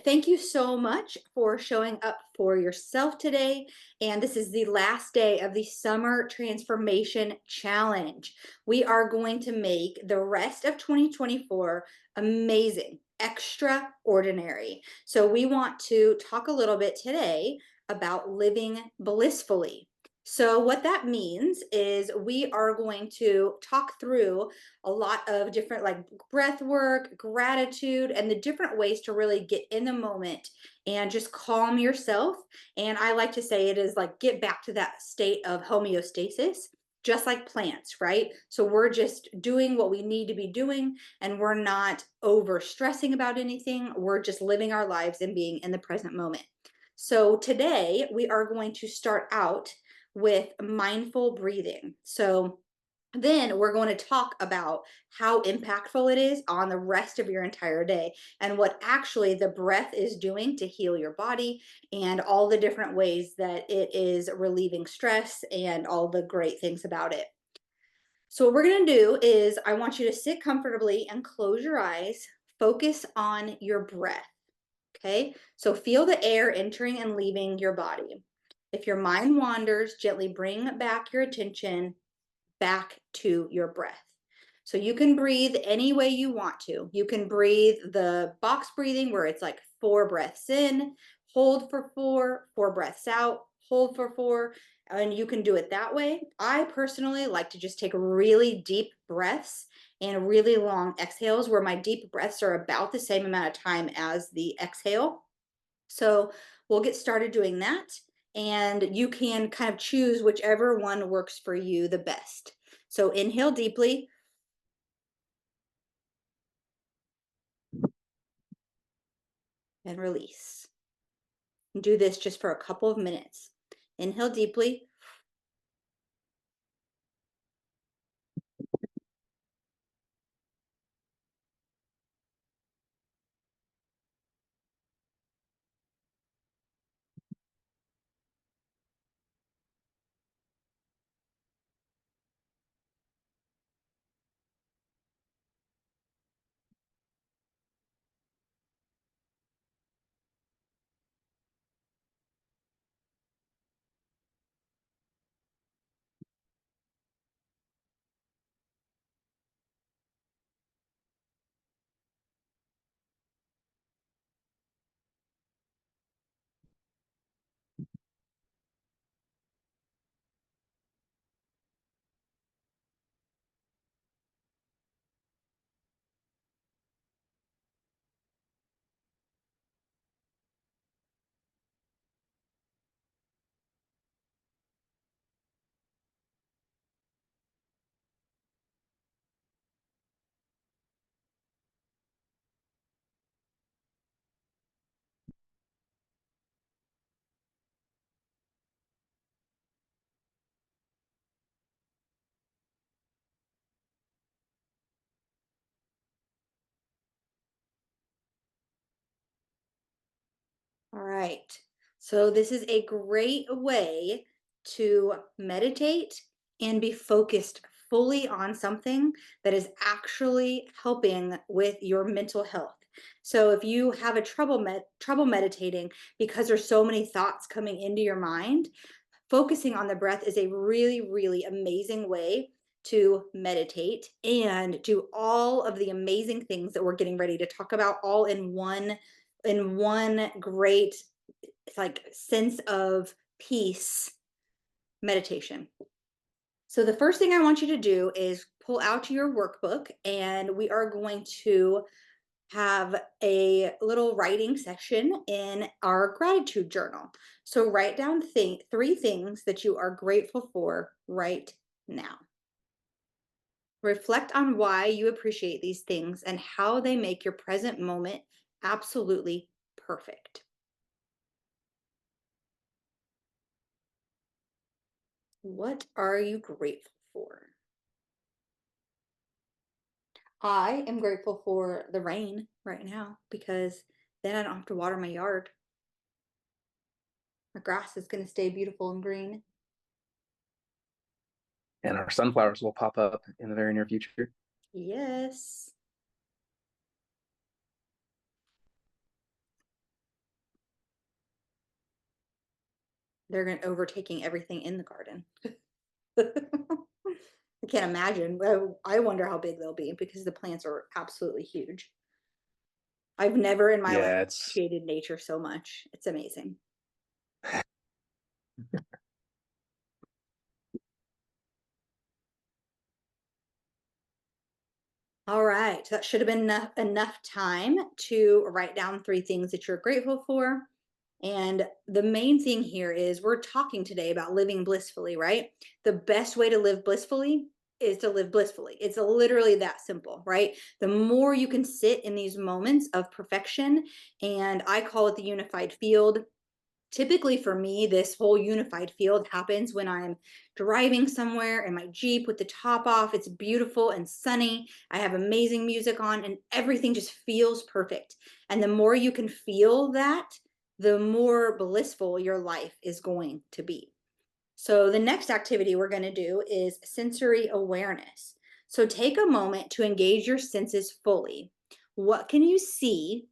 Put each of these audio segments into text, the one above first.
Thank you so much for showing up for yourself today. And this is the last day of the Summer Transformation Challenge. We are going to make the rest of 2024 amazing, extraordinary. So, we want to talk a little bit today about living blissfully. So, what that means is we are going to talk through a lot of different like breath work, gratitude, and the different ways to really get in the moment and just calm yourself. And I like to say it is like get back to that state of homeostasis, just like plants, right? So we're just doing what we need to be doing and we're not over stressing about anything. We're just living our lives and being in the present moment. So today we are going to start out with mindful breathing. So then we're going to talk about how impactful it is on the rest of your entire day and what actually the breath is doing to heal your body and all the different ways that it is relieving stress and all the great things about it. So, what we're going to do is I want you to sit comfortably and close your eyes, focus on your breath. Okay, so feel the air entering and leaving your body. If your mind wanders, gently bring back your attention back to your breath. So you can breathe any way you want to. You can breathe the box breathing where it's like 4 breaths in, hold for 4, 4 breaths out, hold for 4, and you can do it that way. I personally like to just take really deep breaths and really long exhales where my deep breaths are about the same amount of time as the exhale. So we'll get started doing that. And you can kind of choose whichever one works for you the best. So inhale deeply and release. And do this just for a couple of minutes. Inhale deeply All right. So this is a great way to meditate and be focused fully on something that is actually helping with your mental health. So if you have a trouble meditating because there's so many thoughts coming into your mind, focusing on the breath is a really amazing way to meditate and do all of the amazing things that we're getting ready to talk about all in one great like sense of peace meditation. So the first thing I want you to do is pull out your workbook and we are going to have a little writing session in our gratitude journal. So write down 3 things that you are grateful for right now. Reflect on why you appreciate these things and how they make your present moment absolutely perfect. What are you grateful for? I am grateful for the rain right now because then I don't have to water my yard. My grass is going to stay beautiful and green. And our sunflowers will pop up in the very near future. Yes. They're going overtaking everything in the garden. I can't imagine. I wonder how big they'll be because the plants are absolutely huge. I've never in my life Yeah, it's appreciated nature so much. It's amazing. All right. So that should have been enough time to write down three things that you're grateful for. And the main thing here is we're talking today about living blissfully, right? The best way to live blissfully is to live blissfully. It's literally that simple, right? The more you can sit in these moments of perfection, and I call it the unified field. Typically for me, this whole unified field happens when I'm driving somewhere in my Jeep with the top off. It's beautiful and sunny. I have amazing music on, and everything just feels perfect. And the more you can feel that, the more blissful your life is going to be. So, the next activity we're going to do is sensory awareness. So, take a moment to engage your senses fully. What can you see?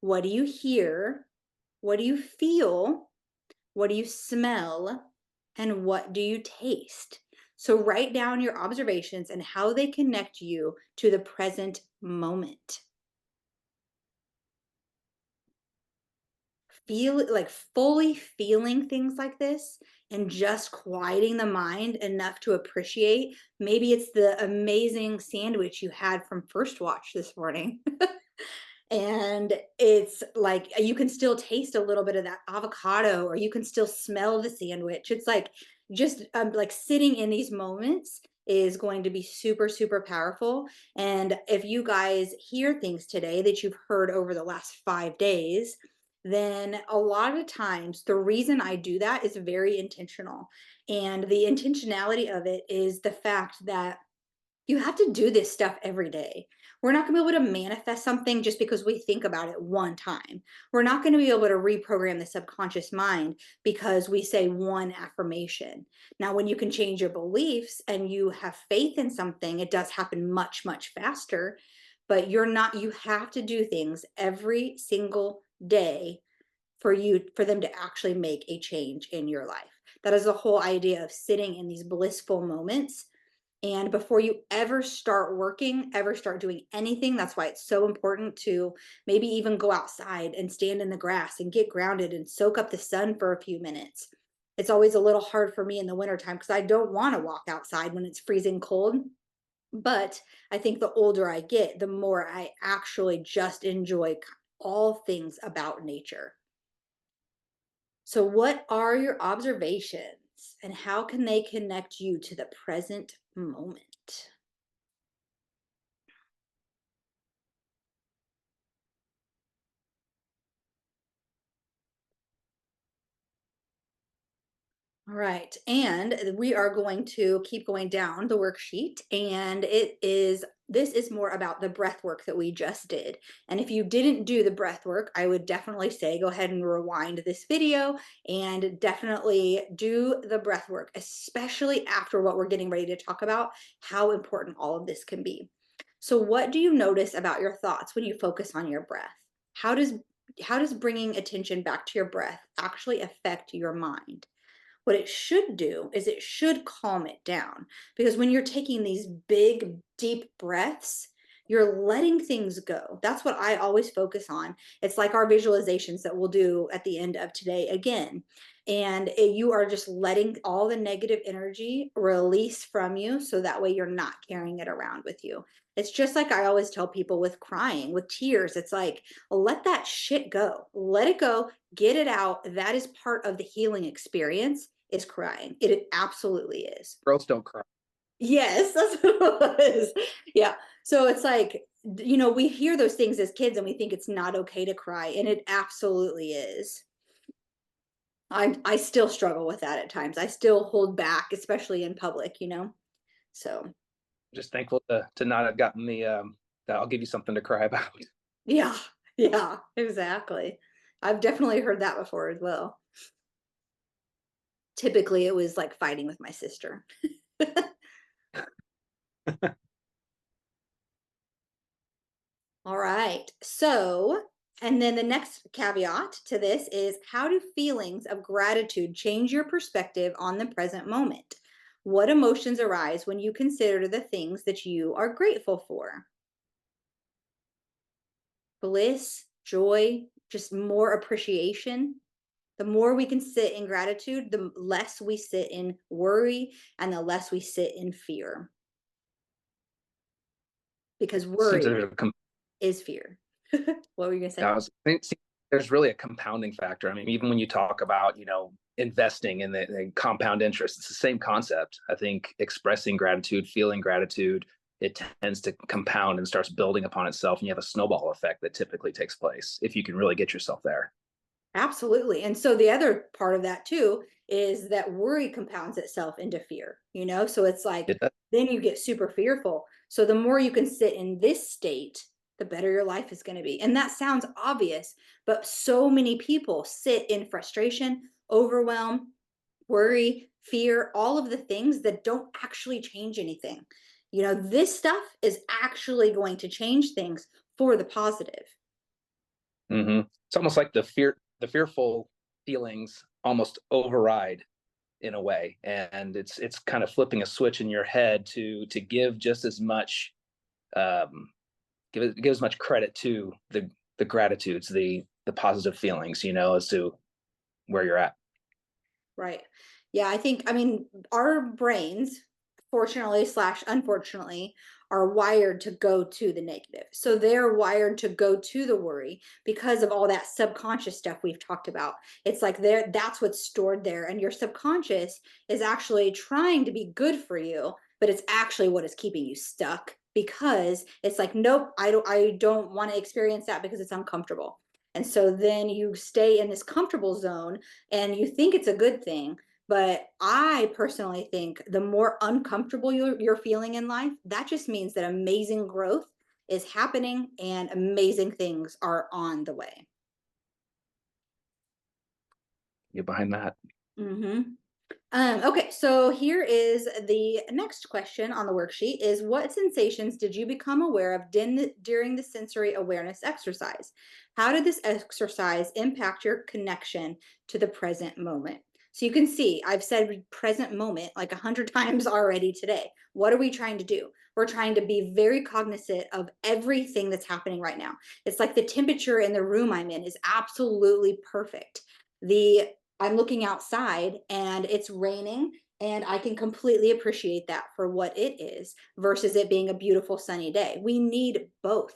What do you hear? What do you feel? What do you smell? And what do you taste? So write down your observations and how they connect you to the present moment. Feel like fully feeling things like this and just quieting the mind enough to appreciate. Maybe it's the amazing sandwich you had from First Watch this morning. And it's like you can still taste a little bit of that avocado, or you can still smell the sandwich. It's like just like sitting in these moments is going to be super super powerful. And if you guys hear things today that you've heard over the last 5 days, then a lot of times the reason I do that is very intentional. And the intentionality of it is the fact that you have to do this stuff every day. We're not going to be able to manifest something just because we think about it one time. We're not going to be able to reprogram the subconscious mind because we say one affirmation. Now, when you can change your beliefs and you have faith in something, it does happen much, much faster. But you have to do things every single day for them to actually make a change in your life. That is the whole idea of sitting in these blissful moments. And before you ever start working, ever start doing anything, that's why it's so important to maybe even go outside and stand in the grass and get grounded and soak up the sun for a few minutes. It's always a little hard for me in the wintertime because I don't want to walk outside when it's freezing cold. But I think the older I get, the more I actually just enjoy all things about nature. So, what are your observations and how can they connect you to the present moment? All right. And we are going to keep going down the worksheet. And this is more about the breath work that we just did. And if you didn't do the breath work, I would definitely say go ahead and rewind this video and definitely do the breath work, especially after what we're getting ready to talk about, how important all of this can be. So, what do you notice about your thoughts when you focus on your breath? How does how does bringing attention back to your breath actually affect your mind? What it should do is it should calm it down, because when you're taking these big, deep breaths, you're letting things go. That's what I always focus on. It's like our visualizations that we'll do at the end of today again. And you are just letting all the negative energy release from you so that way you're not carrying it around with you. It's just like I always tell people with crying, with tears. It's like, let that shit go. Let it go, get it out. That is part of the healing experience, is crying. It absolutely is. girls don't cry. Yes, that's what it was. Yeah. So it's like, we hear those things as kids and we think it's not okay to cry, and it absolutely is. I still struggle with that at times. I still hold back, especially in public. So Just thankful to not have gotten the that I'll give you something to cry about. yeah, yeah, exactly. I've definitely heard that before as well. Typically, it was like fighting with my sister. All right. So And then the next caveat to this is, how do feelings of gratitude change your perspective on the present moment? What emotions arise when you consider the things that you are grateful for? Bliss, joy, just more appreciation. The more we can sit in gratitude, the less we sit in worry and the less we sit in fear, because Seems worry there's a is fear. What were you going to say? I was it seems there's really a compounding factor. I mean, even when you talk about, investing in the compound interest, it's the same concept. I think expressing gratitude, feeling gratitude, it tends to compound and starts building upon itself, and you have a snowball effect that typically takes place if you can really get yourself there. Absolutely. And so the other part of that too is that worry compounds itself into fear, So it's like, It does. then you get super fearful. So the more you can sit in this state, the better your life is going to be. And that sounds obvious, but so many people sit in frustration, overwhelm, worry, fear, all of the things that don't actually change anything. This stuff is actually going to change things for the positive. It's almost like the fearful feelings almost override in a way, and it's kind of flipping a switch in your head to give just as much um, give as much credit to the gratitudes, the positive feelings, as to where you're at. Right. Yeah, I mean, our brains, fortunately slash unfortunately, are wired to go to the negative. So they're wired to go to the worry because of all that subconscious stuff we've talked about. It's like that's what's stored there. And your subconscious is actually trying to be good for you, but it's actually what is keeping you stuck, because it's like, nope, I don't want to experience that because it's uncomfortable. And so then you stay in this comfortable zone and you think it's a good thing. But I personally think the more uncomfortable you're feeling in life, that just means that amazing growth is happening and amazing things are on the way. Get behind that. hmm okay, so here is the next question on the worksheet is, what sensations did you become aware of during the sensory awareness exercise? How did this exercise impact your connection to the present moment? So you can see I've said present moment like 100 times already today. What are we trying to do? We're trying to be very cognizant of everything that's happening right now. It's like the temperature in the room I'm in is absolutely perfect. The I'm looking outside and it's raining, and I can completely appreciate that for what it is versus it being a beautiful sunny day. We need both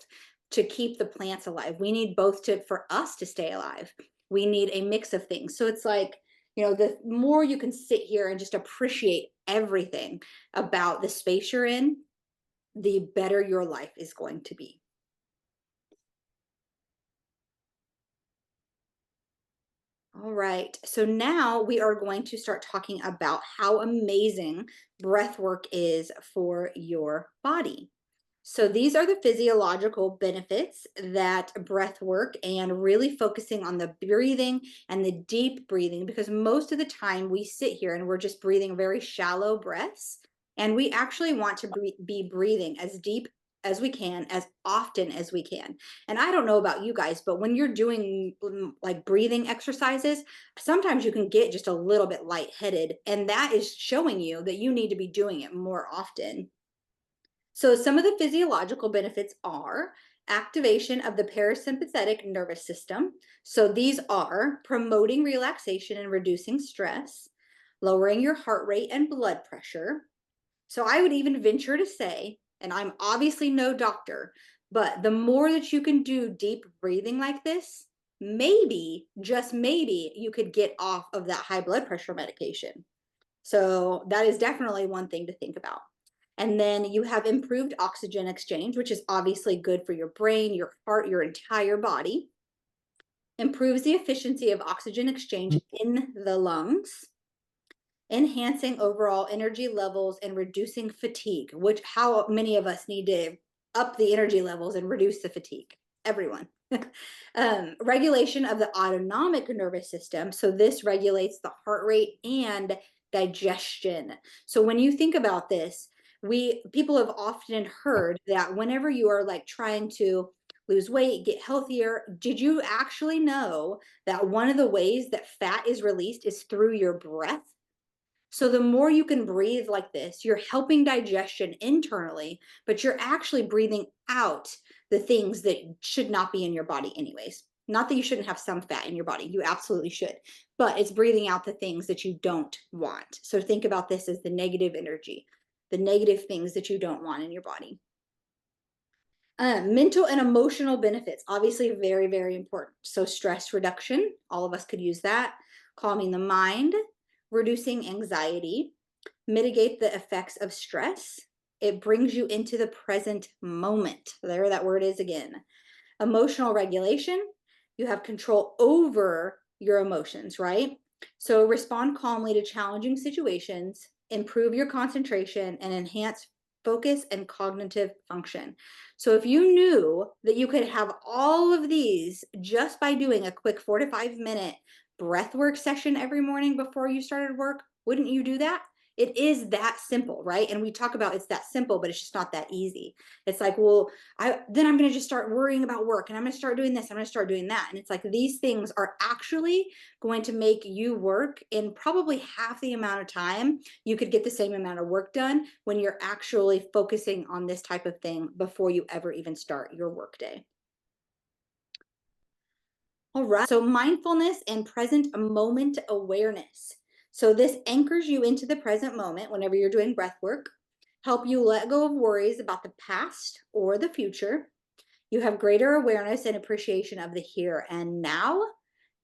to keep the plants alive. We need both to for us to stay alive. We need a mix of things. So it's like, the more you can sit here and just appreciate everything about the space you're in, the better your life is going to be. All right. So now we are going to start talking about how amazing breath work is for your body. So these are the physiological benefits that breath work and really focusing on the breathing and the deep breathing, because most of the time we sit here and we're just breathing very shallow breaths. And we actually want to be breathing as deep as we can, as often as we can. And I don't know about you guys, but when you're doing like breathing exercises, sometimes you can get just a little bit lightheaded. And that is showing you that you need to be doing it more often. So some of the physiological benefits are activation of the parasympathetic nervous system. So these are promoting relaxation and reducing stress, lowering your heart rate and blood pressure. So I would even venture to say, and I'm obviously no doctor, but the more that you can do deep breathing like this, maybe, just maybe, you could get off of that high blood pressure medication. So that is definitely one thing to think about. And then you have improved oxygen exchange, which is obviously good for your brain, your heart, your entire body. Improves the efficiency of oxygen exchange in the lungs, enhancing overall energy levels and reducing fatigue, which how many of us need to up the energy levels and reduce the fatigue? Everyone. Regulation of the autonomic nervous system. So this regulates the heart rate and digestion. So when you think about this, we people have often heard that whenever you are like trying to lose weight, get healthier. Did you actually know that one of the ways that fat is released is through your breath? So the more you can breathe like this, you're helping digestion internally, but you're actually breathing out the things that should not be in your body anyways. Not that you shouldn't have some fat in your body, you absolutely should, but it's breathing out the things that you don't want. So think about this as the negative energy, the negative things that you don't want in your body. Mental and emotional benefits, obviously very, very important. So stress reduction, all of us could use that. Calming the mind, reducing anxiety, mitigate the effects of stress. It brings you into the present moment. There that word is again. Emotional regulation, you have control over your emotions, right? So respond calmly to challenging situations, improve your concentration, and enhance focus and cognitive function. So if you knew that you could have all of these just by doing a quick 4 to 5 minute breath work session every morning before you started work, wouldn't you do that? It is that simple, right? And we talk about it's that simple, but it's just not that easy. It's like, well, I'm going to just start worrying about work, and I'm going to start doing this, I'm going to start doing that. And it's like these things are actually going to make you work in probably half the amount of time. You could get the same amount of work done when you're actually focusing on this type of thing before you ever even start your workday. All right. So mindfulness and present moment awareness. So this anchors you into the present moment whenever you're doing breath work, help you let go of worries about the past or the future. You have greater awareness and appreciation of the here and now.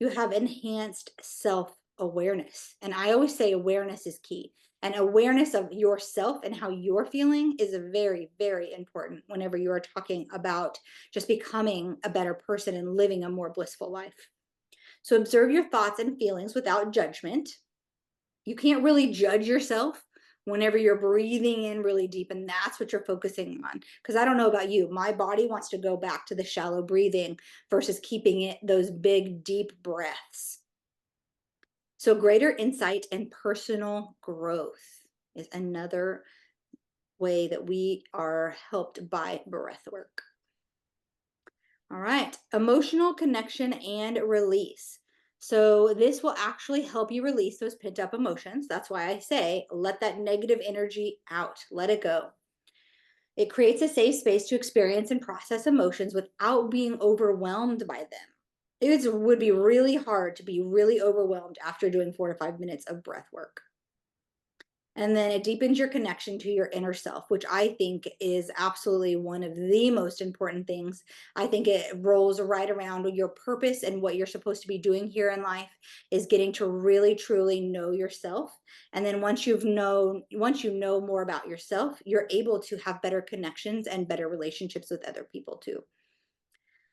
You have enhanced self awareness. And I always say awareness is key. And awareness of yourself and how you're feeling is very, very important whenever you are talking about just becoming a better person and living a more blissful life. So observe your thoughts and feelings without judgment. You can't really judge yourself whenever you're breathing in really deep, and that's what you're focusing on. Because I don't know about you, my body wants to go back to the shallow breathing versus keeping it those big deep breaths. So greater insight and personal growth is another way that we are helped by breath work. All right, emotional connection and release. So this will actually help you release those pent up emotions. That's why I say let that negative energy out, let it go. It creates a safe space to experience and process emotions without being overwhelmed by them. It would be really hard to be really overwhelmed after doing 4 to 5 minutes of breath work. And then it deepens your connection to your inner self, which I think is absolutely one of the most important things. I think it rolls right around your purpose and what you're supposed to be doing here in life is getting to really truly know yourself. And then once you know more about yourself, you're able to have better connections and better relationships with other people too.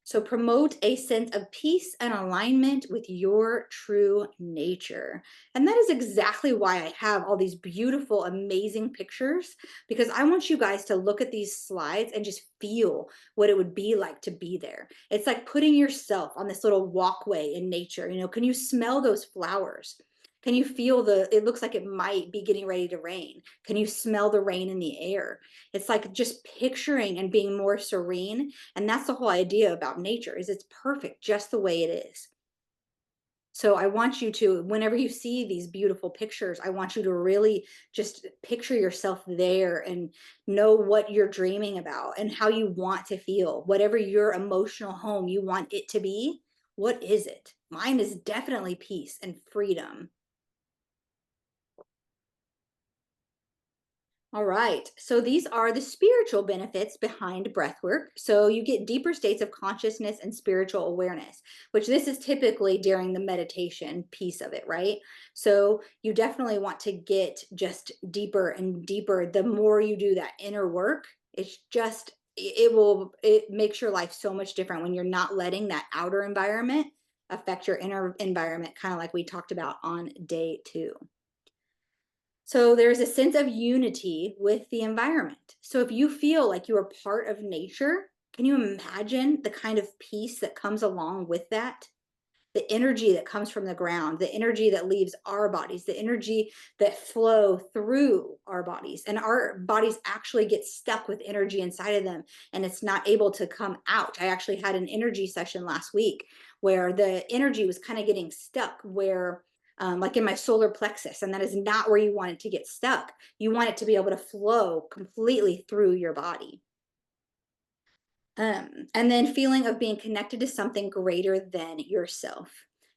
So promote a sense of peace and alignment with your true nature. And that is exactly why I have all these beautiful, amazing pictures, because I want you guys to look at these slides and just feel what it would be like to be there. It's like putting yourself on this little walkway in nature. Can you smell those flowers? Can you feel it looks like it might be getting ready to rain. Can you smell the rain in the air? It's like just picturing and being more serene, and that's the whole idea about nature is it's perfect just the way it is. So I want you to, whenever you see these beautiful pictures, I want you to really just picture yourself there and know what you're dreaming about and how you want to feel. Whatever your emotional home you want it to be, what is it? Mine is definitely peace and freedom. All right. So these are the spiritual benefits behind breath work. So you get deeper states of consciousness and spiritual awareness, which this is typically during the meditation piece of it, right? So you definitely want to get just deeper and deeper. The more you do that inner work, it makes your life so much different when you're not letting that outer environment affect your inner environment, kind of like we talked about on day 2. So there's a sense of unity with the environment. So if you feel like you are part of nature, can you imagine the kind of peace that comes along with that? the energy that comes from the ground, the energy that leaves our bodies, the energy that flow through our bodies. And our bodies actually get stuck with energy inside of them and it's not able to come out. I actually had an energy session last week where the energy was kind of getting stuck where like in my solar plexus, and that is not where you want it to get stuck. You want it to be able to flow completely through your body. And then feeling of being connected to something greater than yourself.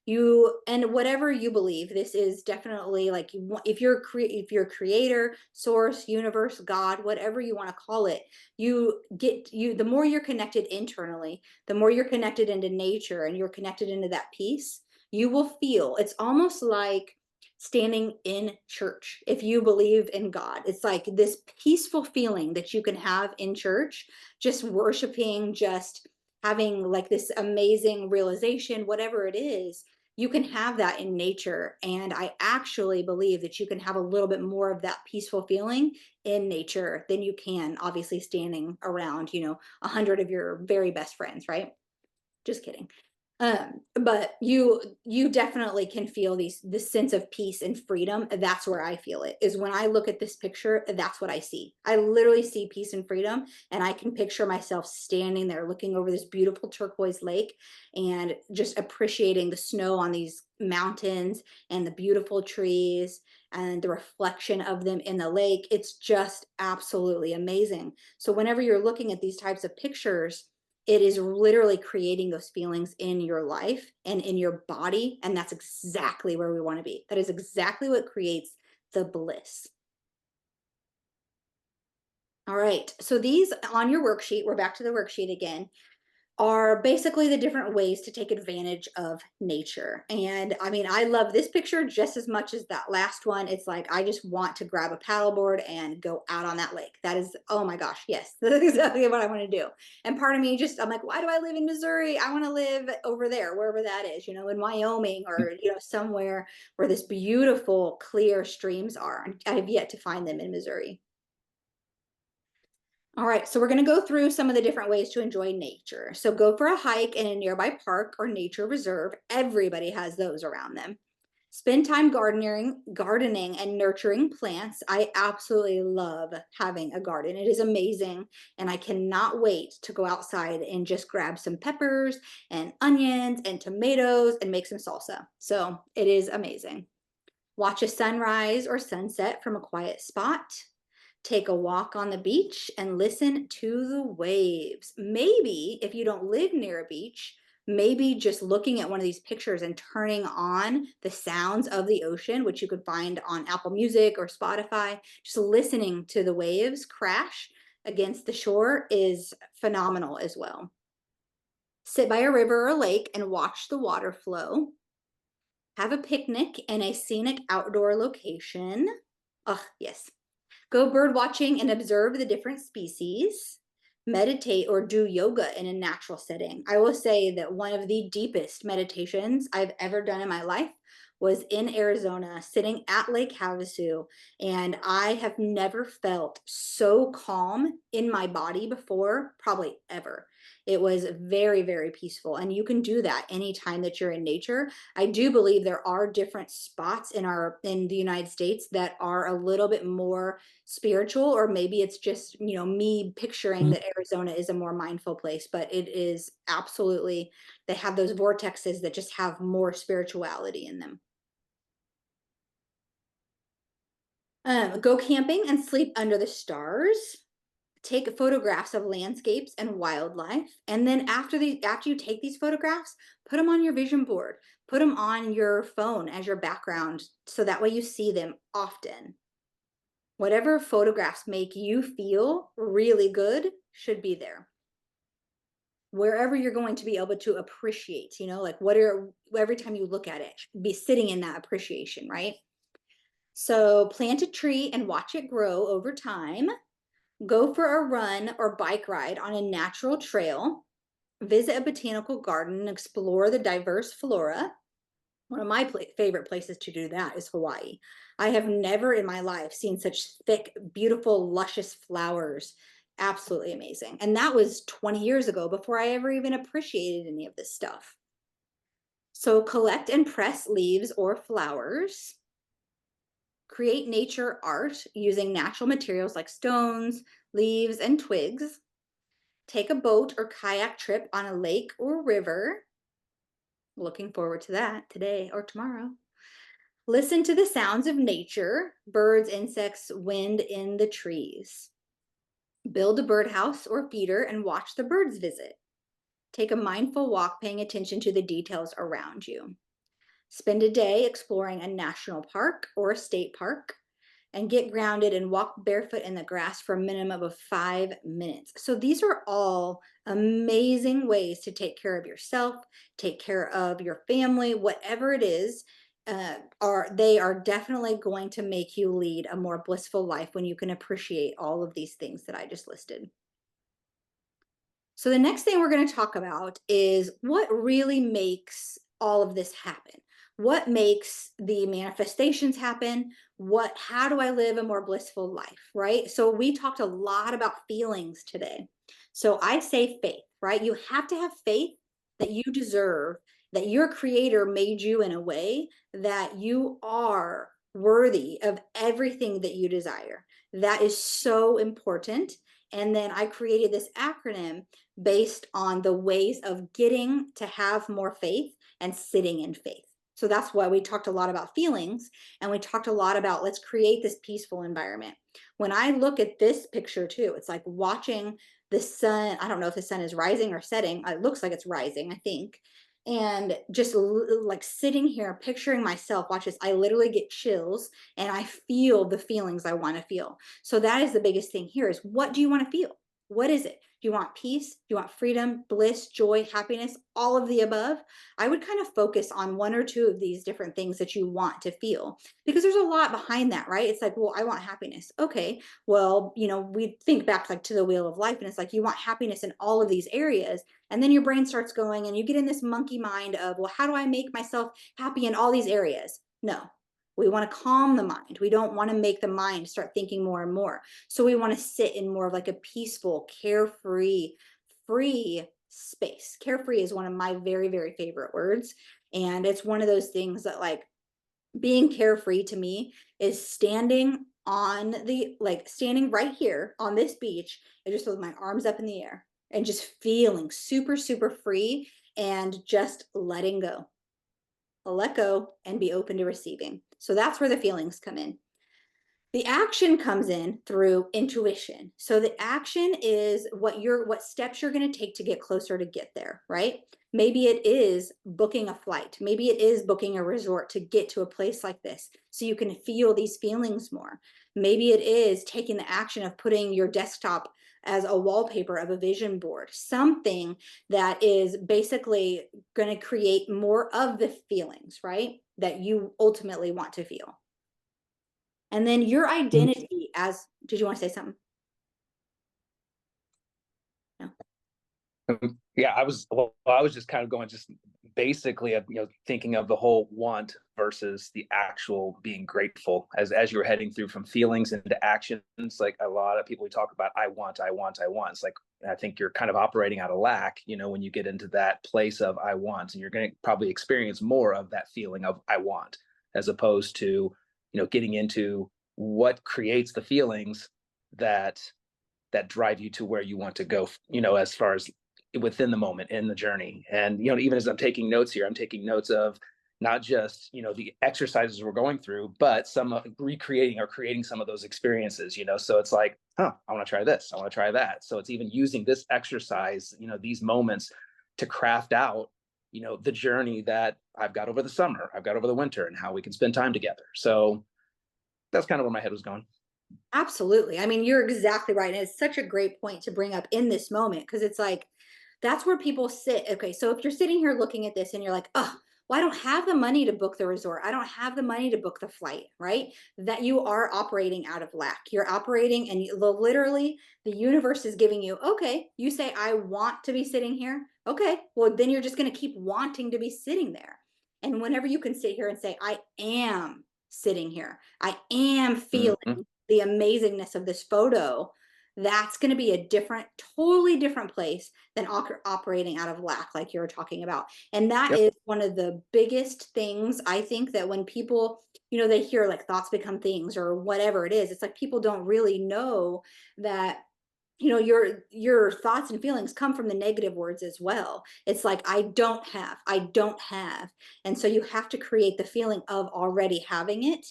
You and whatever you believe, this is definitely like you want, if you're creator, source, universe, God, whatever you want to call it, the more you're connected internally, the more you're connected into nature and you're connected into that peace, you will feel it's almost like standing in church. If you believe in God, it's like this peaceful feeling that you can have in church, just worshiping, just having like this amazing realization, whatever it is, you can have that in nature. And I actually believe that you can have a little bit more of that peaceful feeling in nature than you can obviously standing around, 100 of your very best friends, right? Just kidding. But you definitely can feel this sense of peace and freedom. That's where I feel it, is when I look at this picture, that's what I see. I literally see peace and freedom, and I can picture myself standing there looking over this beautiful turquoise lake and just appreciating the snow on these mountains and the beautiful trees and the reflection of them in the lake. It's just absolutely amazing. So whenever you're looking at these types of pictures, it is literally creating those feelings in your life and in your body. And that's exactly where we want to be. That is exactly what creates the bliss. All right. So these on your worksheet, we're back to the worksheet again, are basically the different ways to take advantage of nature. And I mean, I love this picture just as much as that last one. It's like, I just want to grab a paddleboard and go out on that lake. That is, oh my gosh, yes, that's exactly what I want to do. And part of me I'm like, why do I live in Missouri? I want to live over there, wherever that is, in Wyoming or, somewhere where this beautiful, clear streams are. I have yet to find them in Missouri. All right, so we're going to go through some of the different ways to enjoy nature. So go for a hike in a nearby park or nature reserve. Everybody has those around them. Spend time gardening and nurturing plants. I absolutely love having a garden. It is amazing, and I cannot wait to go outside and just grab some peppers and onions and tomatoes and make some salsa. So it is amazing. Watch a sunrise or sunset from a quiet spot. Take a walk on the beach and listen to the waves. Maybe if you don't live near a beach, maybe just looking at one of these pictures and turning on the sounds of the ocean, which you could find on Apple Music or Spotify, just listening to the waves crash against the shore is phenomenal as well. Sit by a river or a lake and watch the water flow. Have a picnic in a scenic outdoor location. Oh, yes. Go bird watching and observe the different species. Meditate or do yoga in a natural setting. I will say that one of the deepest meditations I've ever done in my life was in Arizona, sitting at Lake Havasu, and I have never felt so calm in my body before, probably ever. It was very, very peaceful, and you can do that anytime that you're in nature. I do believe there are different spots in the United States that are a little bit more spiritual, or maybe it's just me picturing that Arizona is a more mindful place, but it is absolutely, they have those vortexes that just have more spirituality in them. Go camping and sleep under the stars. Take photographs of landscapes and wildlife, and then after you take these photographs, put them on your vision board, put them on your phone as your background, so that way you see them often. Whatever photographs make you feel really good should be there. Wherever you're going to be able to appreciate, like every time you look at it, be sitting in that appreciation, right? So plant a tree and watch it grow over time. Go for a run or bike ride on a natural trail. Visit a botanical garden and explore the diverse flora. One of my favorite places to do that is Hawaii. I have never in my life seen such thick, beautiful, luscious flowers. Absolutely amazing. And that was 20 years ago, before I ever even appreciated any of this stuff. So collect and press leaves or flowers. Create nature art using natural materials like stones, leaves, and twigs. Take a boat or kayak trip on a lake or river. Looking forward to that today or tomorrow. Listen to the sounds of nature, birds, insects, wind in the trees. Build a birdhouse or feeder and watch the birds visit. Take a mindful walk paying attention to the details around you. Spend a day exploring a national park or a state park and get grounded and walk barefoot in the grass for a minimum of 5 minutes. So these are all amazing ways to take care of yourself, take care of your family, whatever it is. They are definitely going to make you lead a more blissful life when you can appreciate all of these things that I just listed. So the next thing we're going to talk about is what really makes all of this happen. What makes the manifestations happen? How do I live a more blissful life, right? So we talked a lot about feelings today. So I say faith, right? You have to have faith that you deserve, that your creator made you in a way that you are worthy of everything that you desire. That is so important. And then I created this acronym based on the ways of getting to have more faith and sitting in faith. So that's why we talked a lot about feelings, and we talked a lot about let's create this peaceful environment. When I look at this picture too, it's like watching the sun. I don't know if the sun is rising or setting. It looks like it's rising, I think. And just like sitting here, picturing myself, watch this. I literally get chills and I feel the feelings I want to feel. So that is the biggest thing here is what do you want to feel? What is it? Do you want peace? Do you want freedom, bliss, joy, happiness, all of the above? I would kind of focus on one or two of these different things that you want to feel because there's a lot behind that, right? It's like, well, I want happiness. Okay. Well, we think back like to the wheel of life and it's like you want happiness in all of these areas. And then your brain starts going and you get in this monkey mind of, well, how do I make myself happy in all these areas? No, we want to calm the mind. We don't want to make the mind start thinking more and more. So we want to sit in more of like a peaceful, carefree, free space. Carefree is one of my very, very favorite words. And it's one of those things that like being carefree to me is standing standing right here on this beach and just with my arms up in the air and just feeling super, super free and just letting go. Let go and be open to receiving. So that's where the feelings come in. The action comes in through intuition. So the action is what steps you're going to take to get closer to get there, right? Maybe it is booking a flight. Maybe it is booking a resort to get to a place like this so you can feel these feelings more. Maybe it is taking the action of putting your desktop as a wallpaper of a vision board, something that is basically going to create more of the feelings, right? That you ultimately want to feel. And then your identity as, did you want to say something? No. Yeah, I was just kind of going just basically thinking of the whole want versus the actual being grateful as you were heading through from feelings into actions. Like a lot of people we talk about, I want, I want, I want. It's like I think you're kind of operating out of lack, when you get into that place of I want, and you're going to probably experience more of that feeling of I want, as opposed to getting into what creates the feelings that drive you to where you want to go, as far as within the moment in the journey. And even as I'm taking notes here, I'm taking notes of not just the exercises we're going through, but some of recreating or creating some of those experiences. So it's like, I want to try this, I want to try that. So it's even using this exercise, these moments, to craft out the journey that I've got over the summer, I've got over the winter, and how we can spend time together. So that's kind of where my head was going. Absolutely. I mean, you're exactly right. And it's such a great point to bring up in this moment because it's like, that's where people sit. Okay. So if you're sitting here looking at this and you're like, oh, well, I don't have the money to book the resort. I don't have the money to book the flight, right? That you are operating out of lack. You're operating and literally the universe is giving you, okay, you say, I want to be sitting here. Okay. Well, then you're just going to keep wanting to be sitting there. And whenever you can sit here and say, I am sitting here, I am feeling Mm-hmm. the amazingness of this photo, that's going to be a different, totally different place than operating out of lack, like you were talking about. And that Yep. is one of the biggest things I think that when people, they hear like thoughts become things or whatever it is, it's like people don't really know that your thoughts and feelings come from the negative words as well. It's like I don't have, and so you have to create the feeling of already having it.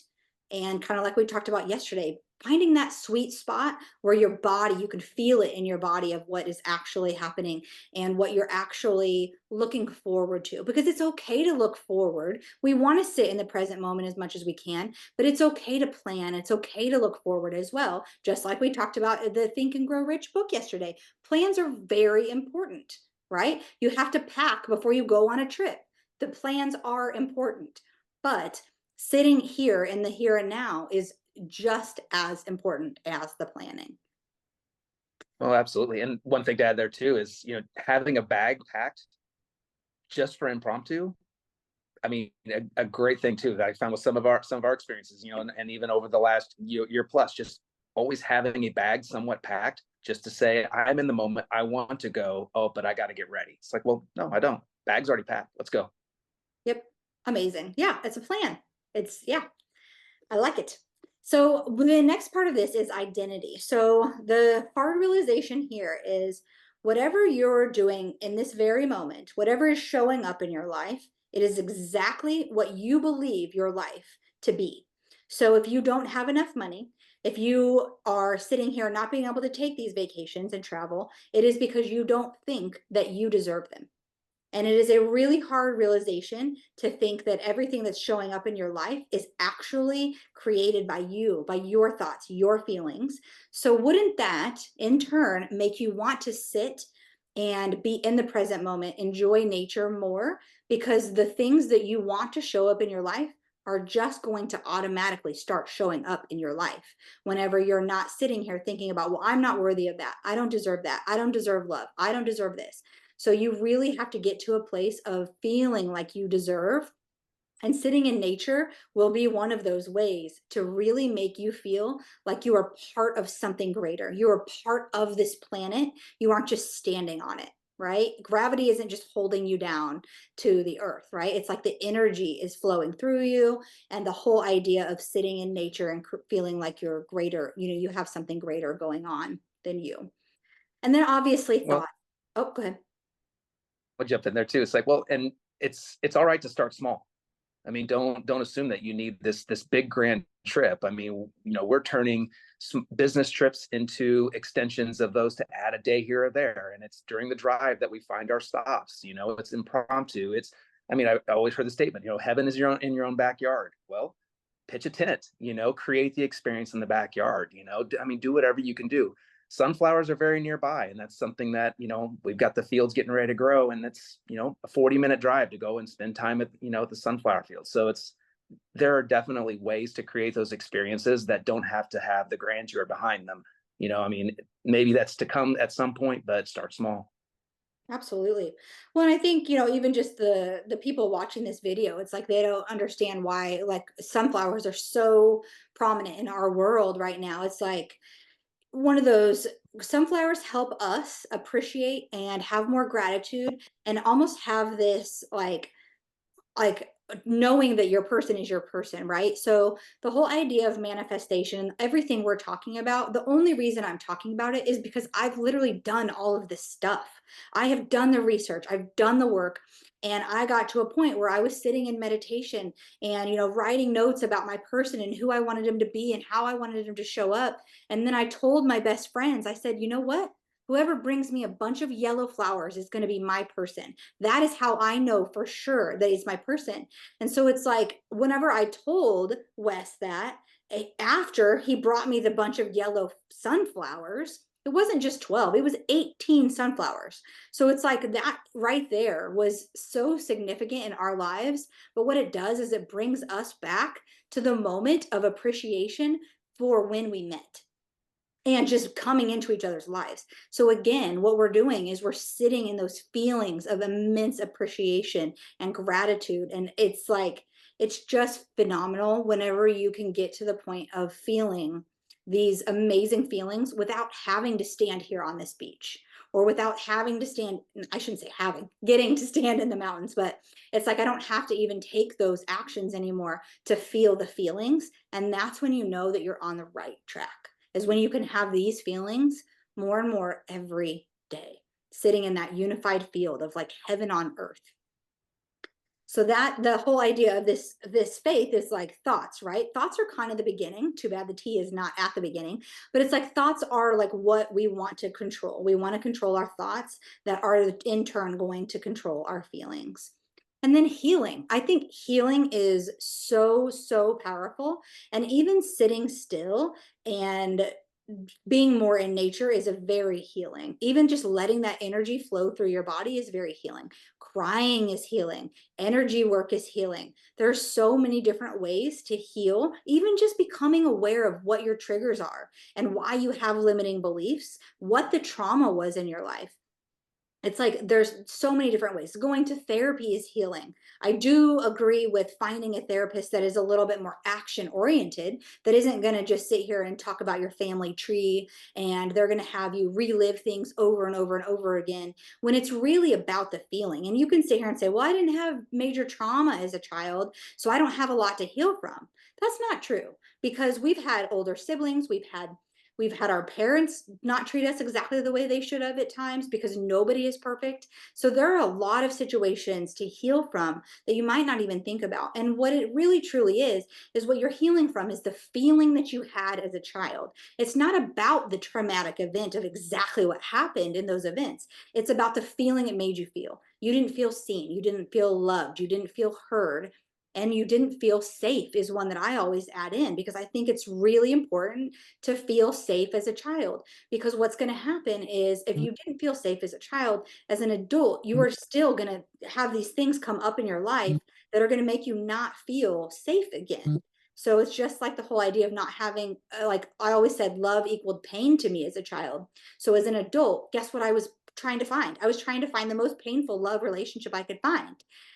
And kind of like we talked about yesterday, finding that sweet spot where your body, you can feel it in your body of what is actually happening and what you're actually looking forward to, because it's okay to look forward. We want to sit in the present moment as much as we can, but it's okay to plan. It's okay to look forward as well. Just like we talked about the Think and Grow Rich book yesterday. Plans are very important, right? You have to pack before you go on a trip. The plans are important, but sitting here in the here and now is just as important as the planning. Well, absolutely. And one thing to add there too is, having a bag packed just for impromptu. I mean, a great thing too that I found with some of our experiences, and even over the last year plus, just always having a bag somewhat packed, just to say I'm in the moment, I want to go. Oh, but I got to get ready. It's like, well, no, I don't. Bag's already packed. Let's go. Yep. Amazing. Yeah, it's a plan. Yeah, I like it. So the next part of this is identity. So the hard realization here is whatever you're doing in this very moment, whatever is showing up in your life, it is exactly what you believe your life to be. So if you don't have enough money, if you are sitting here not being able to take these vacations and travel, it is because you don't think that you deserve them. And it is a really hard realization to think that everything that's showing up in your life is actually created by you, by your thoughts, your feelings. So, wouldn't that in turn make you want to sit and be in the present moment, enjoy nature more? Because the things that you want to show up in your life are just going to automatically start showing up in your life whenever you're not sitting here thinking about, well, I'm not worthy of that. I don't deserve that. I don't deserve love. I don't deserve this. So you really have to get to a place of feeling like you deserve. And sitting in nature will be one of those ways to really make you feel like you are part of something greater. You are part of this planet. You aren't just standing on it, right? Gravity isn't just holding you down to the earth, right? It's like the energy is flowing through you. And the whole idea of sitting in nature and feeling like you're greater, you have something greater going on than you. And then obviously Well, thought. Oh, go ahead. I'll jump in there too. It's like, well, and it's all right to start small. I mean, don't assume that you need this big grand trip. I mean, we're turning some business trips into extensions of those to add a day here or there, and it's during the drive that we find our stops. It's impromptu. I mean, I always heard the statement, heaven is in your own backyard. Well, pitch a tent, create the experience in the backyard. I mean, do whatever you can do. Sunflowers are very nearby, and that's something that we've got the fields getting ready to grow, and it's a 40-minute drive to go and spend time at the sunflower fields. So there are definitely ways to create those experiences that don't have to have the grandeur behind them. I mean, maybe that's to come at some point, but start small. Absolutely. Well, and I think, even just the people watching this video, it's like they don't understand why like sunflowers are so prominent in our world right now. It's like one of those sunflowers help us appreciate and have more gratitude and almost have this like knowing that your person is your person, right? So the whole idea of manifestation, everything we're talking about, the only reason I'm talking about it is because I've literally done all of this stuff. I have done the research, I've done the work, and I got to a point where I was sitting in meditation and writing notes about my person and who I wanted him to be and how I wanted him to show up. And then I told my best friends, I said, you know what? Whoever brings me a bunch of yellow flowers is going to be my person. That is how I know for sure that he's my person. And so it's like whenever I told Wes that, after he brought me the bunch of yellow sunflowers, it wasn't just 12, it was 18 sunflowers. So it's like that right there was so significant in our lives. But what it does is it brings us back to the moment of appreciation for when we met and just coming into each other's lives. So again, what we're doing is we're sitting in those feelings of immense appreciation and gratitude. And it's just phenomenal whenever you can get to the point of feeling these amazing feelings without having to stand here on this beach, or without having to stand, I shouldn't say having, getting to stand in the mountains, but it's like I don't have to even take those actions anymore to feel the feelings. And that's when you know that you're on the right track, is when you can have these feelings more and more every day, sitting in that unified field of like heaven on earth. So that the whole idea of this faith is like thoughts, right? Thoughts are kind of the beginning. Too bad the T is not at the beginning, but it's like thoughts are like what we want to control. We want to control our thoughts that are in turn going to control our feelings. And then healing. I think healing is so, so powerful. And even sitting still and being more in nature is a very healing. Even just letting that energy flow through your body is very healing. Crying is healing. Energy work is healing. There are so many different ways to heal. Even just becoming aware of what your triggers are and why you have limiting beliefs, what the trauma was in your life. It's like there's so many different ways. Going to therapy is healing. I do agree with finding a therapist that is a little bit more action oriented, that isn't going to just sit here and talk about your family tree and they're going to have you relive things over and over and over again, when it's really about the feeling. And you can sit here and say, well, I didn't have major trauma as a child, so I don't have a lot to heal from. That's not true, because we've had older siblings, we've had our parents not treat us exactly the way they should have at times, because nobody is perfect. So there are a lot of situations to heal from that you might not even think about. And what it really truly is what you're healing from is the feeling that you had as a child. It's not about the traumatic event of exactly what happened in those events. It's about the feeling it made you feel. You didn't feel seen. You didn't feel loved. You didn't feel heard, and you didn't feel safe is one that I always add in, because I think it's really important to feel safe as a child. Because what's going to happen is, if you didn't feel safe as a child, as an adult, you are still going to have these things come up in your life that are going to make you not feel safe again. So it's just like the whole idea of not having, like I always said, love equaled pain to me as a child. So as an adult, guess what I was trying to find? I was trying to find the most painful love relationship I could find.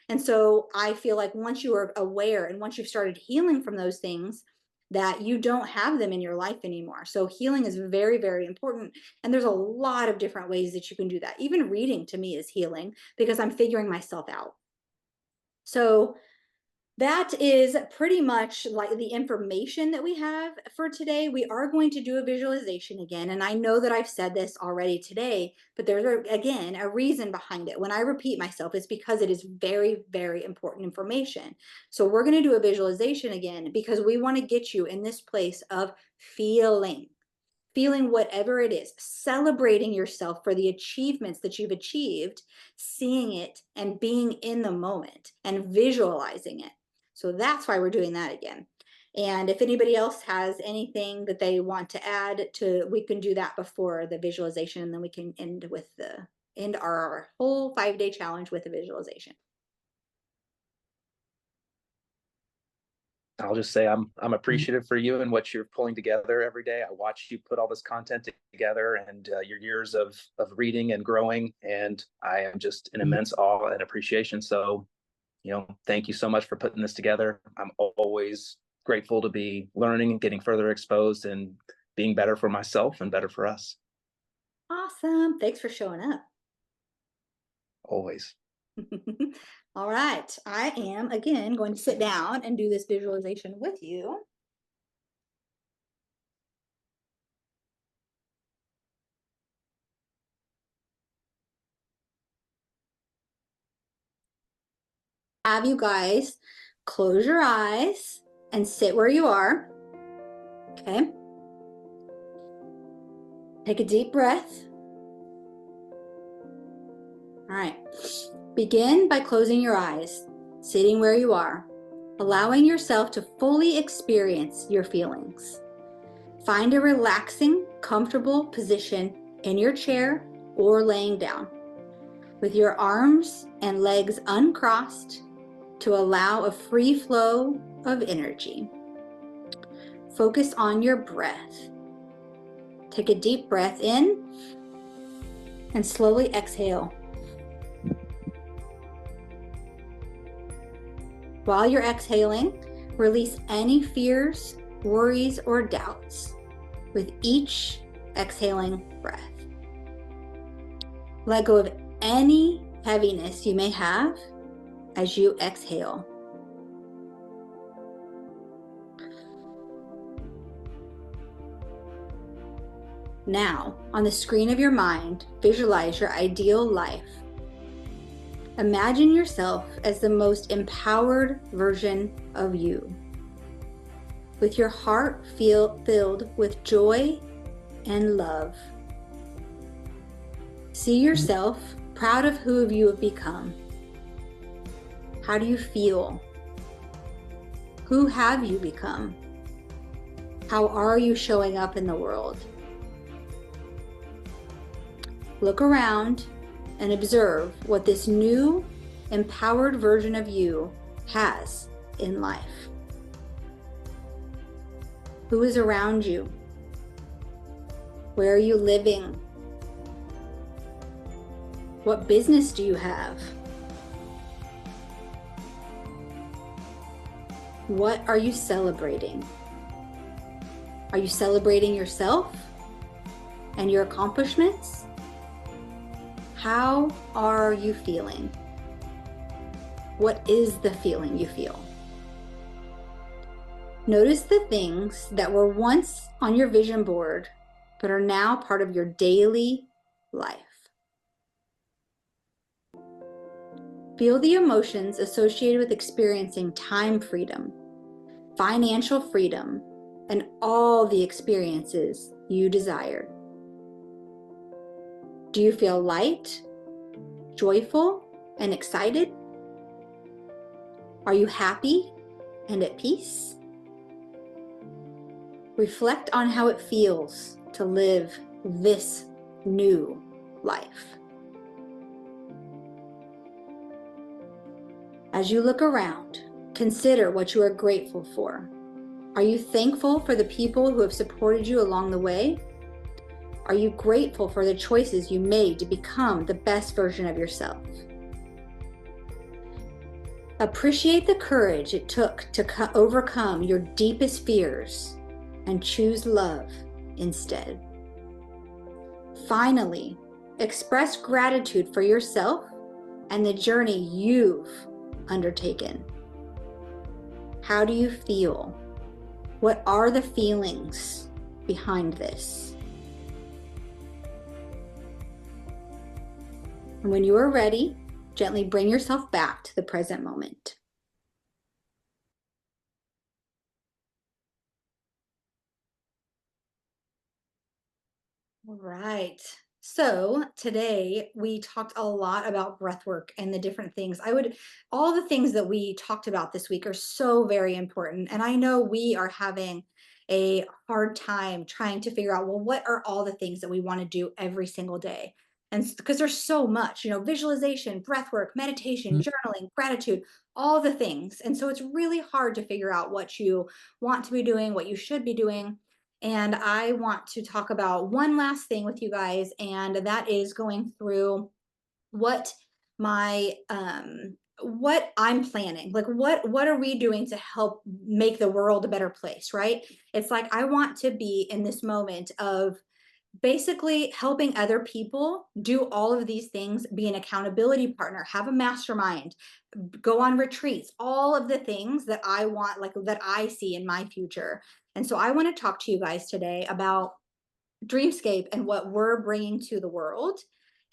And so I feel like once you are aware and once you've started healing from those things, that you don't have them in your life anymore. So healing is very, very important. And there's a lot of different ways that you can do that. Even reading to me is healing, because I'm figuring myself out. So that is pretty much like the information that we have for today. We are going to do a visualization again. And I know that I've said this already today, but there's, again, a reason behind it. When I repeat myself, it's because it is very, very important information. So we're going to do a visualization again, because we want to get you in this place of feeling whatever it is, celebrating yourself for the achievements that you've achieved, seeing it and being in the moment and visualizing it. So that's why we're doing that again. And if anybody else has anything that they want to add to, we can do that before the visualization, and then we can end our whole 5-day challenge with a visualization. I'll just say I'm appreciative for you and what you're pulling together every day. I watch you put all this content together, and your years of reading and growing, and I am just in immense awe and appreciation. So, thank you so much for putting this together. I'm always grateful to be learning and getting further exposed and being better for myself and better for us. Awesome. Thanks for showing up. Always. All right. I am again going to sit down and do this visualization with you. Have you guys close your eyes and sit where you are. Okay. Take a deep breath. All right. Begin by closing your eyes, sitting where you are, allowing yourself to fully experience your feelings. Find a relaxing, comfortable position in your chair or laying down, with your arms and legs uncrossed to allow a free flow of energy. Focus on your breath. Take a deep breath in and slowly exhale. While you're exhaling, release any fears, worries, or doubts. with each exhaling breath. Let go of any heaviness you may have as you exhale. Now, on the screen of your mind, visualize your ideal life. Imagine yourself as the most empowered version of you, with your heart filled with joy and love. See yourself proud of who you have become. How do you feel? Who have you become? How are you showing up in the world? Look around and observe what this new, empowered version of you has in life. Who is around you? Where are you living? What business do you have? What are you celebrating? Are you celebrating yourself and your accomplishments? How are you feeling? What is the feeling you feel? Notice the things that were once on your vision board, but are now part of your daily life. Feel the emotions associated with experiencing time freedom, financial freedom, and all the experiences you desire. Do you feel light, joyful, and excited? Are you happy and at peace? Reflect on how it feels to live this new life. As you look around, consider what you are grateful for. Are you thankful for the people who have supported you along the way? Are you grateful for the choices you made to become the best version of yourself? Appreciate the courage it took to overcome your deepest fears and choose love instead. Finally, express gratitude for yourself and the journey you've undertaken. How do you feel? What are the feelings behind this? And when you are ready, gently bring yourself back to the present moment. All right. So today we talked a lot about breath work and the different things. All the things that we talked about this week are so very important. And I know we are having a hard time trying to figure out, well, what are all the things that we want to do every single day? And because there's so much, visualization, breath work, meditation, journaling, gratitude, all the things. And so it's really hard to figure out what you want to be doing, what you should be doing. And I want to talk about one last thing with you guys, and that is going through what my what I'm planning. Like what are we doing to help make the world a better place, right? It's like I want to be in this moment of basically helping other people do all of these things, be an accountability partner, have a mastermind, go on retreats, all of the things that I want, like that I see in my future. And so I want to talk to you guys today about Dreamscape and what we're bringing to the world.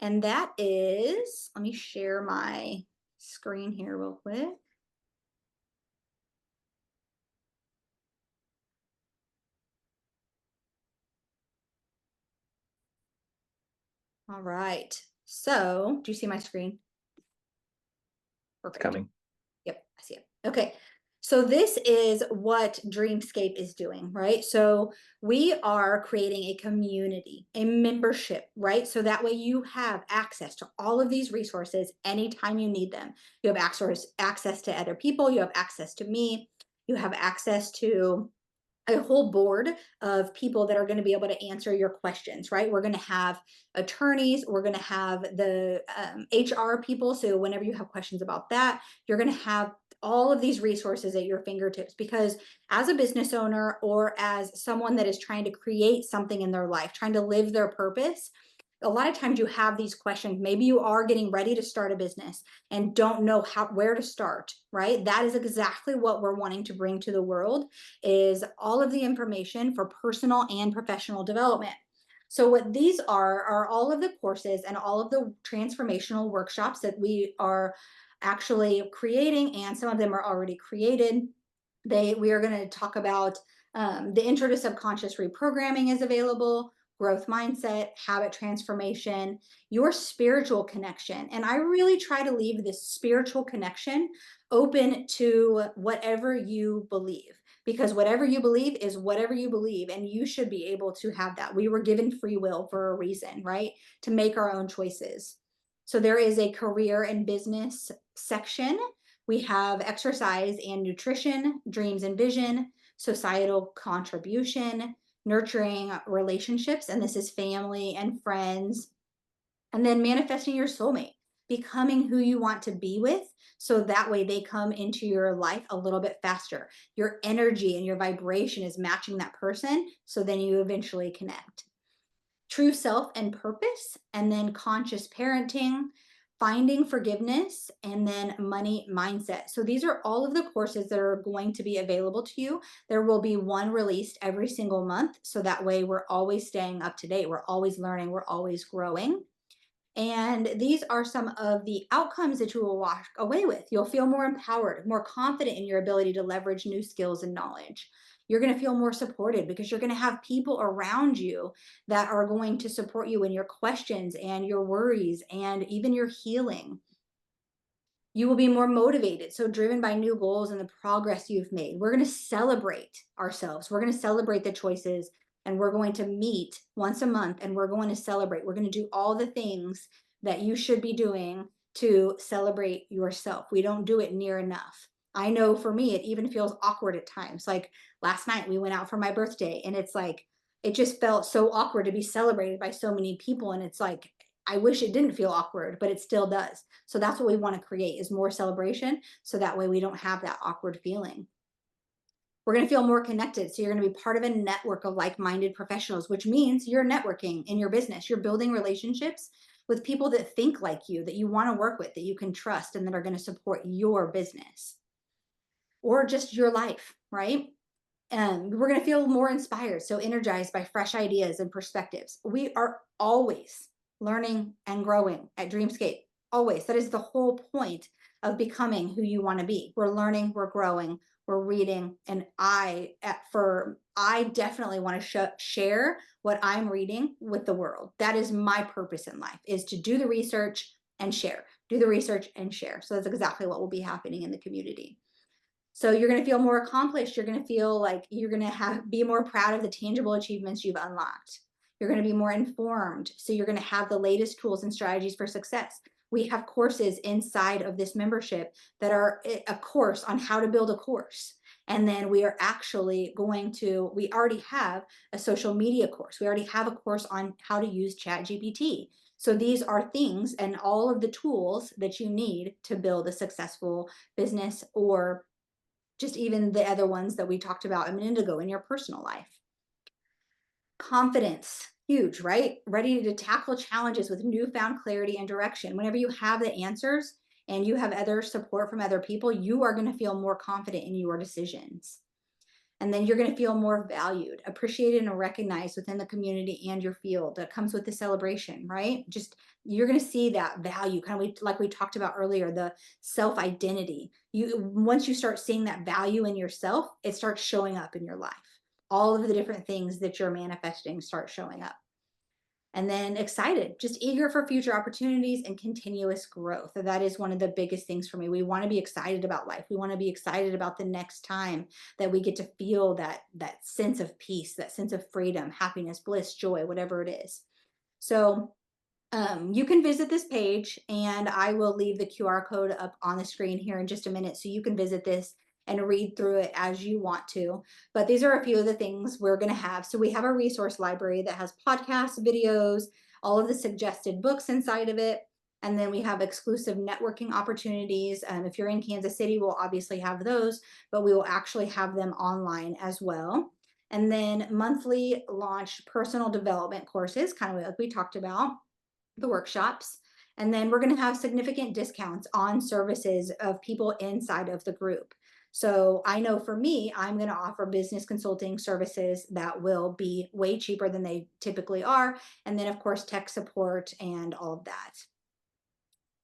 And that is, let me share my screen here real quick. All right. So, do you see my screen? Perfect. Coming. Yep, I see it. Okay. So this is what Dreamscape is doing, right? So we are creating a community, a membership, right? So that way you have access to all of these resources anytime you need them. You have access to other people, you have access to me, you have access to a whole board of people that are going to be able to answer your questions, right? We're going to have attorneys, we're going to have the HR people. So whenever you have questions about that, you're going to have all of these resources at your fingertips, because as a business owner or as someone that is trying to create something in their life, trying to live their purpose, a lot of times you have these questions. Maybe you are getting ready to start a business and don't know where to start, right? That is exactly what we're wanting to bring to the world, is all of the information for personal and professional development. So what these are all of the courses and all of the transformational workshops that we are actually creating, and some of them are already created. We are going to talk about the intro to subconscious reprogramming is available, growth mindset, habit transformation, your spiritual connection. And I really try to leave this spiritual connection open to whatever you believe, because whatever you believe is whatever you believe, and you should be able to have that. We were given free will for a reason, right? To make our own choices. So there is a career and business section. We have exercise and nutrition, dreams and vision, societal contribution, nurturing relationships, and this is family and friends, and then manifesting your soulmate, becoming who you want to be with, so that way they come into your life a little bit faster. Your energy and your vibration is matching that person, so then you eventually connect. True self and purpose, and then conscious parenting, finding forgiveness, and then money mindset. So these are all of the courses that are going to be available to you. There will be one released every single month, so that way we're always staying up to date, we're always learning, we're always growing. And these are some of the outcomes that you will walk away with. You'll feel more empowered, more confident in your ability to leverage new skills and knowledge. You're going to feel more supported because you're going to have people around you that are going to support you in your questions and your worries and even your healing. You will be more motivated, so driven by new goals and the progress you've made. We're going to celebrate ourselves. We're going to celebrate the choices, and we're going to meet once a month, and we're going to celebrate. We're going to do all the things that you should be doing to celebrate yourself. We don't do it near enough. I know for me, it even feels awkward at times. Like last night, we went out for my birthday, and it's like, it just felt so awkward to be celebrated by so many people. And it's like, I wish it didn't feel awkward, but it still does. So that's what we want to create, is more celebration. So that way we don't have that awkward feeling. We're going to feel more connected. So you're going to be part of a network of like-minded professionals, which means you're networking in your business. You're building relationships with people that think like you, that you want to work with, that you can trust, and that are going to support your business or just your life, right? We're going to feel more inspired, so energized by fresh ideas and perspectives. We are always learning and growing at Dreamscape. Always. That is the whole point of becoming who you want to be. We're learning, we're growing, we're reading, and I definitely want to share what I'm reading with the world. That is my purpose in life, is to do the research and share. Do the research and share. So that's exactly what will be happening in the community. So you're going to feel more accomplished. You're going to feel like you're going to be more proud of the tangible achievements you've unlocked. You're going to be more informed. So you're going to have the latest tools and strategies for success. We have courses inside of this membership that are a course on how to build a course. And then we are actually we already have a social media course. We already have a course on how to use ChatGPT. So these are things and all of the tools that you need to build a successful business, or just even the other ones that we talked about a minute ago in your personal life. Confidence, huge, right? Ready to tackle challenges with newfound clarity and direction. Whenever you have the answers and you have other support from other people, you are going to feel more confident in your decisions. And then you're going to feel more valued, appreciated, and recognized within the community and your field. That comes with the celebration, right? Just, you're going to see that value, kind of like we talked about earlier, the self-identity. Once you start seeing that value in yourself, it starts showing up in your life. All of the different things that you're manifesting start showing up. And then excited, just eager for future opportunities and continuous growth. That is one of the biggest things for me. We want to be excited about life. We want to be excited about the next time that we get to feel that sense of peace, that sense of freedom, happiness, bliss, joy, whatever it is. So you can visit this page, and I will leave the QR code up on the screen here in just a minute, so you can visit this and read through it as you want to. But these are a few of the things we're going to have. So we have a resource library that has podcasts, videos, all of the suggested books inside of it. And then we have exclusive networking opportunities. If you're in Kansas City, we'll obviously have those, but we will actually have them online as well. And then monthly launched personal development courses, kind of like we talked about, the workshops. And then we're going to have significant discounts on services of people inside of the group. So I know for me, I'm going to offer business consulting services that will be way cheaper than they typically are. And then, of course, tech support and all of that.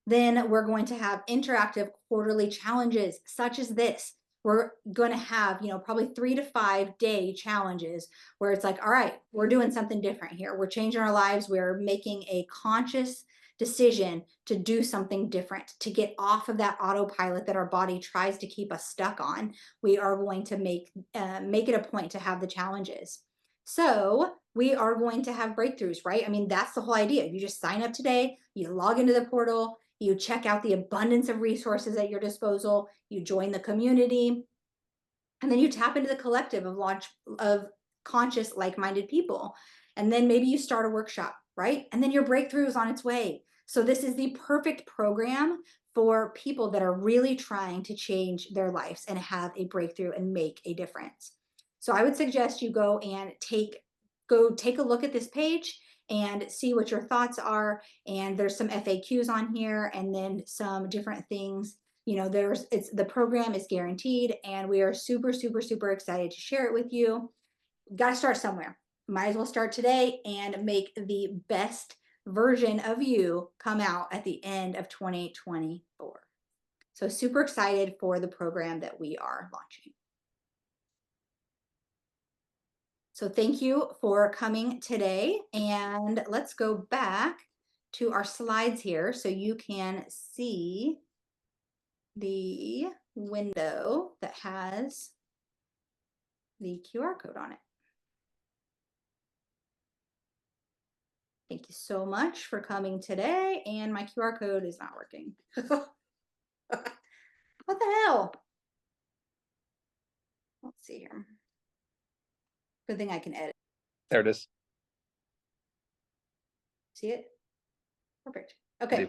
Then we're going to have interactive quarterly challenges such as this. We're going to have, probably 3 to 5 day challenges where it's like, all right, we're doing something different here. We're changing our lives. We're making a conscious decision to do something different, to get off of that autopilot that our body tries to keep us stuck on. We are going to make it a point to have the challenges. So we are going to have breakthroughs, right? I mean, that's the whole idea. You just sign up today, you log into the portal, you check out the abundance of resources at your disposal, you join the community, and then you tap into the collective of conscious, like-minded people. And then maybe you start a workshop, right? And then your breakthrough is on its way. So this is the perfect program for people that are really trying to change their lives and have a breakthrough and make a difference. So I would suggest you go take a look at this page and see what your thoughts are. And there's some FAQs on here and then some different things. The program is guaranteed and we are super, super, super excited to share it with you. Got to start somewhere. Might as well start today and make the best version of you come out at the end of 2024. So super excited for the program that we are launching. So thank you for coming today, and let's go back to our slides here so you can see the window that has the QR code on it. Thank you so much for coming today, and my QR code is not working. What the hell? Let's see here. Good thing I can edit. There it is. See it? Perfect. Okay.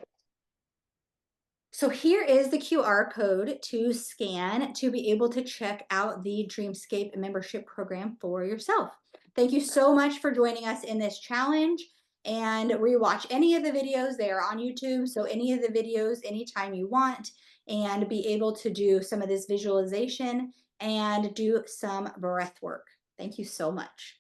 So here is the QR code to scan to be able to check out the Dreamscape membership program for yourself. Thank you so much for joining us in this challenge, and rewatch any of the videos. They are on YouTube, so any of the videos anytime you want, and be able to do some of this visualization and do some breath work. Thank you so much.